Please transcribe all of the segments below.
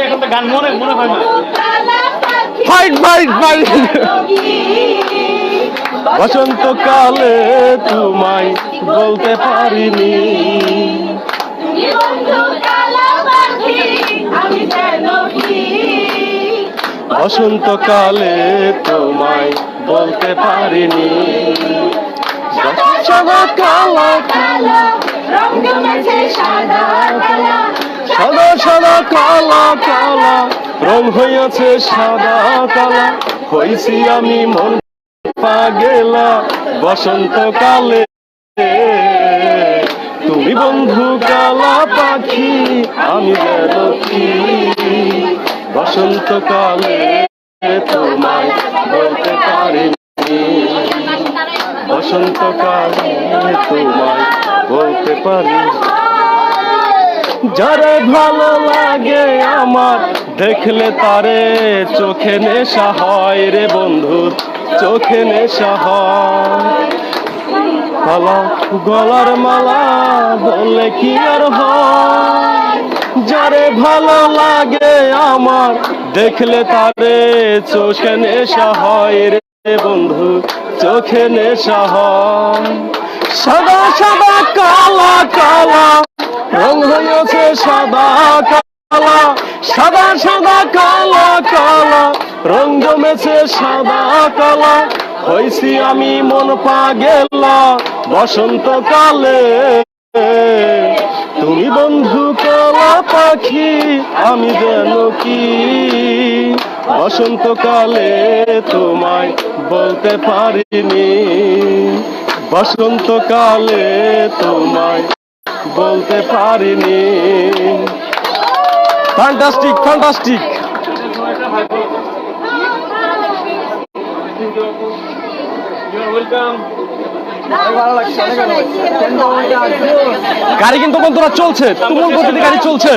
এখন তো গান মনে মনে হয় না। ফাইট ফাইট ফাইট বসন্তকালে তোমায় বলতে পারিনি, বসন্তকালে তোমায় বলতে পারিনি। সাদা কালা কালা সাদা সাদা কালা কালা রং হইয়াছে সাদা কালা, হইছি আমি মন পাগেলা বসন্তকালে। তুমি বন্ধু কালা পাখি আমি যেন কি, বসন্তকালে তোমায় বলতে পারিনি, বসন্তকালে তোমায় বলতে পারি। যারে ভালো লাগে আমার দেখলে তারে চোখে নেশা হয় রে বন্ধু, চোখে নেশা হয়। গলা গলার মালা বললে কি আর হয়, যারে ভালো লাগে আমার দেখলে তারে চোখে নেশা হয় রে বন্ধু, চোখে নেশা হয়। সাদা সাদা কালা কালা রং হয়েছে সাদা কালা, সাদা সাদা কালা কালা রং জমেছে সাদা কালা, হইছি আমি মন পাগেলা বসন্তকালে। তুমি বন্ধু কালা পাখি আমি যেন কি, বসন্তকালে তোমায় বলতে পারিনি, বসন্তকালে তোমায় বলতে পারিনি। Fantastic fantastic. গাড়ি কিন্তু বন্ধুরা চলছে, তুমুল গতিতে গাড়ি চলছে।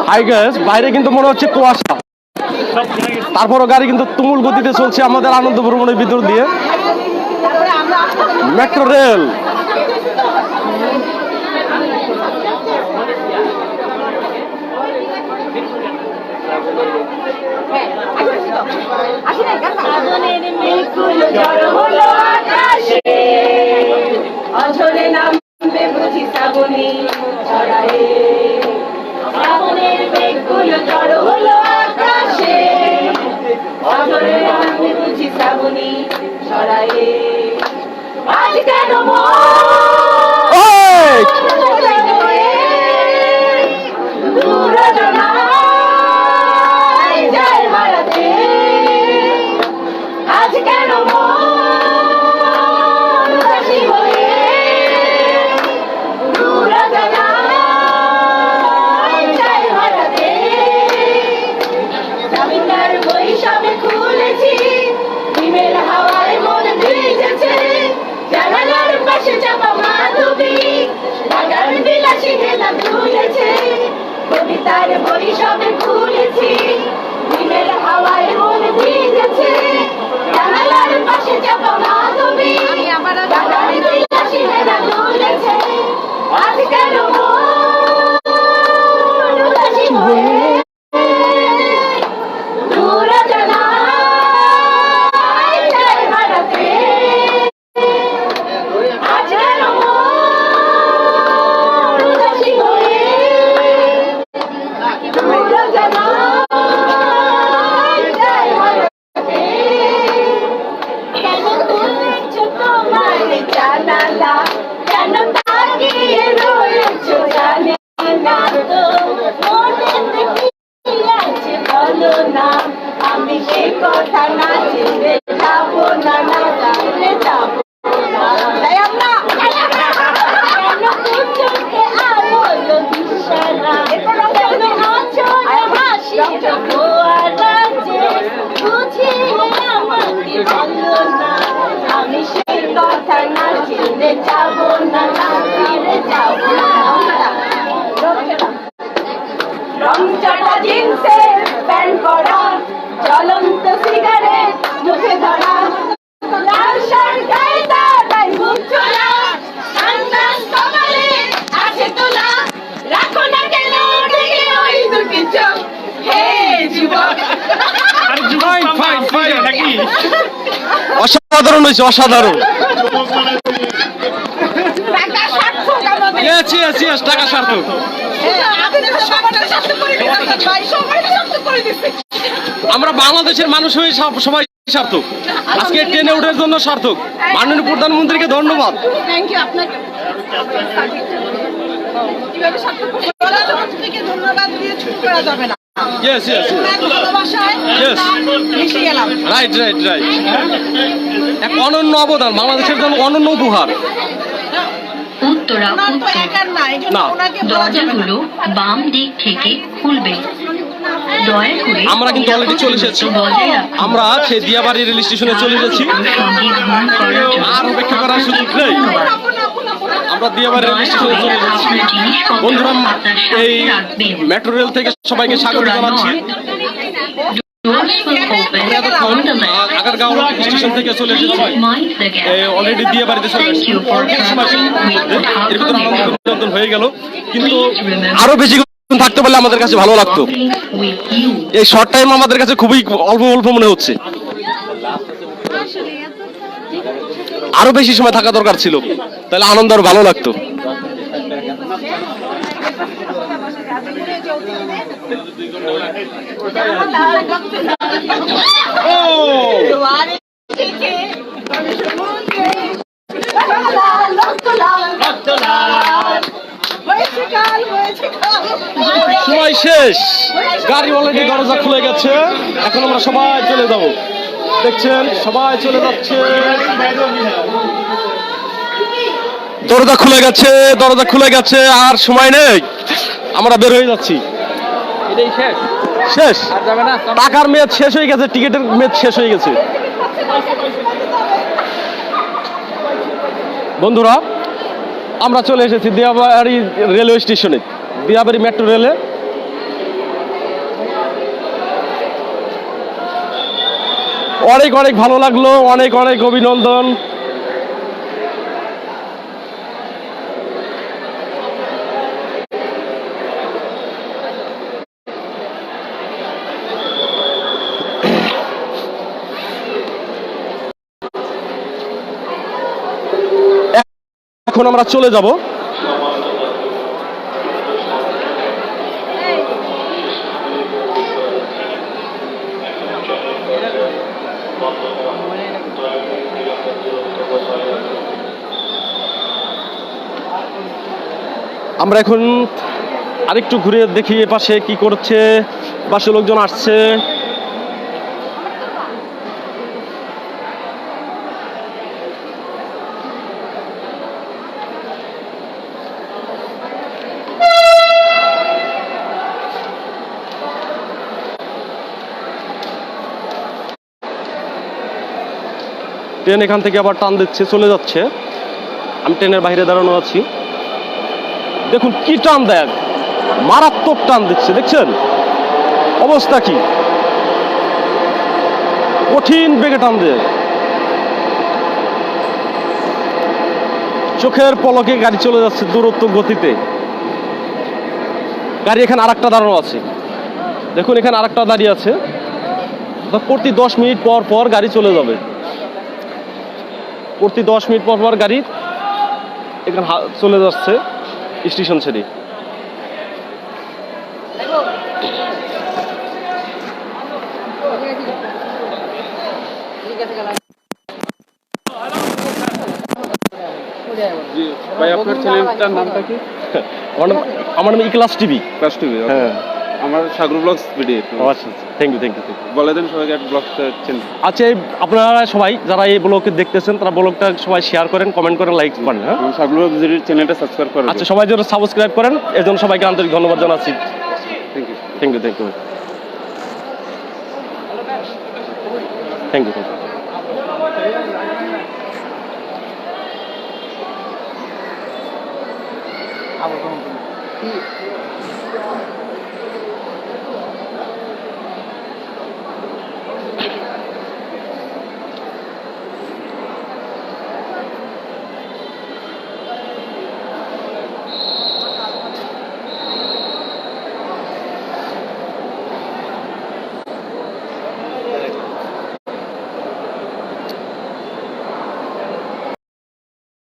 হাই গাইস, বাইরে কিন্তু মনে হচ্ছে কুয়াশা, তারপরও গাড়ি কিন্তু তুমুল গতিতে চলছে আমাদের আনন্দ ভ্রমণের ভিতর দিয়ে। মেট্রো রেল অঝরে নামবে বুঝি শ্রাবণী ছড়ায়ে, শ্রাবণের মেঘগুলো জড় হলো আকাশে, অঝরে নামবে বুঝি শ্রাবণী ছড়ায়ে। আজ কেন দূরজনায় যায় হারাতে, আজ কেন উদাসী হয়ে দূরজনায় যায় হারাতে। জামিনদার বৈশাখে খুলেছি হিমেল হাওয়ায় মন ভিজেছে, জানালার পাশে চাপা মাধবী লাগান বিলাসী হেলা তুলেছে। কবিতার বৈশাখে খুলেছি হিমেল হাওয়ায় মন ভিজেছে, জানালার পাশে চাপা মাধবী লাগান বিলাসী হেলা তুলেছে। আজ কেন উদাসী হয়ে দূরজনায় যায় হারাতে, আজ কেন উদাসী হয়ে দূরজনায় যায় হারাতে। কেন খুলেছো তোমার জানালা, কেন তাকিয়ে রয়েছো জানে না তো, মনেতে কি আছে বলো না, আমি সে কথা না চিনতে যাবো না, না জানলে যাবো না। কেন চোখে আলো দিশারা, কেন আছো হাসি রাজ্যে, বুঝিয়ে আমাকে বলো না, আমি সে কথা না চিনতে যাবো না, না ফিরে যাবো না। রং গামছাটা জিন্সের প্যান্ট করা, জ্বলন্ত সিগারেট মুখে ধরা, লাল শার্ট গায়ে তাই মুখ চোলা, সানগ্লাস কপালে আছে তোলা, রাখো না কেন ঢেকে ওই দুটি চোখ, হে যুবক। আরে যুবক নাকি অসাধারণ হয়েছে, অসাধারণ। টাকা সার্থক আমাদের। Yes, yes, yes, টাকা সার্থক। আমাদের সবাইটা সার্থক করে দিয়েছে ভাই, সবাইটা সার্থক করে দিয়েছে। আমরা বাংলাদেশের মানুষ হয়ে সবাই সার্থক। আজকে ট্রেনে ওঠার জন্য সার্থক। মাননীয় প্রধানমন্ত্রীকে ধন্যবাদ। থ্যাংক ইউ আপনাকে। কিভাবে সার্থক করতে বলা থেকে ধন্যবাদ দিয়ে ছুট করা যাবে না। Yes, yes, yes. ভালোবাসায় Yes. মিশে গেলাম। Right, right, right. এক অনন্য অবদান, বাংলাদেশের জন্য অনন্য উপহার। উত্তরা ওনার তো উত্তর একার না, এই জন্য না। ওনাকে বলা যাবে না। দরজাগুলো বাম দিক থেকে খুলবে। দয়া করে আমরা কিন্তু already চলে এসেছি। বজায় রাখুন। আমরা সেই দিয়াবাড়ি রেল স্টেশনে চলে এসেছি। সঙ্গে ভ্রমণ করার জন্য আর অপেক্ষা করার সুযোগ নেই। আমরা দিয়াবাড়ি রেল স্টেশনে চলে এসেছি। আপনার জিনিসপত্র বন্ধুরা, আপনার এই সাথে রাখবেন। মেট্রো রেল থেকে সবাইকে স্বাগত জানাচ্ছি। Doors will open এতক্ষণ on the left. Agargaon station থেকে চলে এসেছি। Please mind the gap. Already দিয়ে বাড়িতে চলে Thank এসেছি। you for অল্প সময় traveling with এর ভিতরে আমাদের Dhaka বিনোদন হয়ে গেল, কিন্তু Please remember আরো বেশি থাকতে পারলে আমাদের কাছে ভালো লাগতো। walking with you. এই শর্ট টাইম আমাদের কাছে খুবই অল্প অল্প মনে হচ্ছে। আরো বেশি সময় থাকা দরকার ছিল, তাহলে আনন্দ আরো ভালো লাগতো। সময় শেষ, গাড়ি অলরেডি দরজা খুলে গেছে। এখন আমরা সবাই চলে যাব। দেখছেন সবাই চলে যাচ্ছে। দরজা খুলে গেছে, দরজা খুলে গেছে, আর সময় নেই, আমরা বের হয়ে যাচ্ছি। এটাই শেষ শেষ, আর যাবে না। টাকার মেয়াদ শেষ হয়ে গেছে, টিকিটের মেয়াদ শেষ হয়ে গেছে। বন্ধুরা, আমরা চলে এসেছি দিয়াবাড়ি রেলওয়ে স্টেশনে, দিয়াবাড়ি মেট্রো রেলে। অনেক অনেক ভালো লাগলো, অনেক অনেক অভিনন্দন। এখন আমরা চলে যাব। আমরা এখন আরেকটু ঘুরে দেখি এপাশে কি করছে, পাশে লোকজন আসছে। ট্রেন এখান থেকে আবার টান দিচ্ছে, চলে যাচ্ছে। আমি ট্রেনের বাইরে দাঁড়ানো আছি। দেখুন কি টান দেয়, মারাত্মক টান দিচ্ছে, দেখছেন অবস্থা কি, কঠিন বেগে টান দেয়। চোখের পলকে গাড়ি চলে যাচ্ছে দূরত্ব গতিতে। গাড়ি এখানে আরেকটা দাঁড়ানো আছে, দেখুন এখানে আরেকটা দাঁড়িয়ে আছে। প্রতি 10 মিনিট পর পর গাড়ি চলে যাবে, প্রতি 10 মিনিট পর পর গাড়ি এখানে চলে যাচ্ছে স্টেশন ছেড়ে। ভাই আপনার চ্যানেলটার নামটা কি? আমার নাম ইকলাস টিভি। Class TV. হ্যাঁ, আমার সাগর ব্লগস ভিডিও। আচ্ছা, থ্যাংক ইউ, থ্যাংক ইউ। বলে দেন সবাইকে এক ব্লগটা চেঞ্জ। আচ্ছা, আপনারা সবাই যারা এই ব্লগকে দেখতেছেন তারা ব্লগটা সবাই শেয়ার করেন, কমেন্ট করেন, লাইক করেন। হ্যাঁ, সাগর ব্লগস ভিডিও চ্যানেলটা সাবস্ক্রাইব করেন। আচ্ছা, সবাই যেন সাবস্ক্রাইব করেন, এর জন্য সবাইকে আন্তরিক ধন্যবাদ জানাচ্ছি। Thank you. Thank you, thank you, thank you, thank you.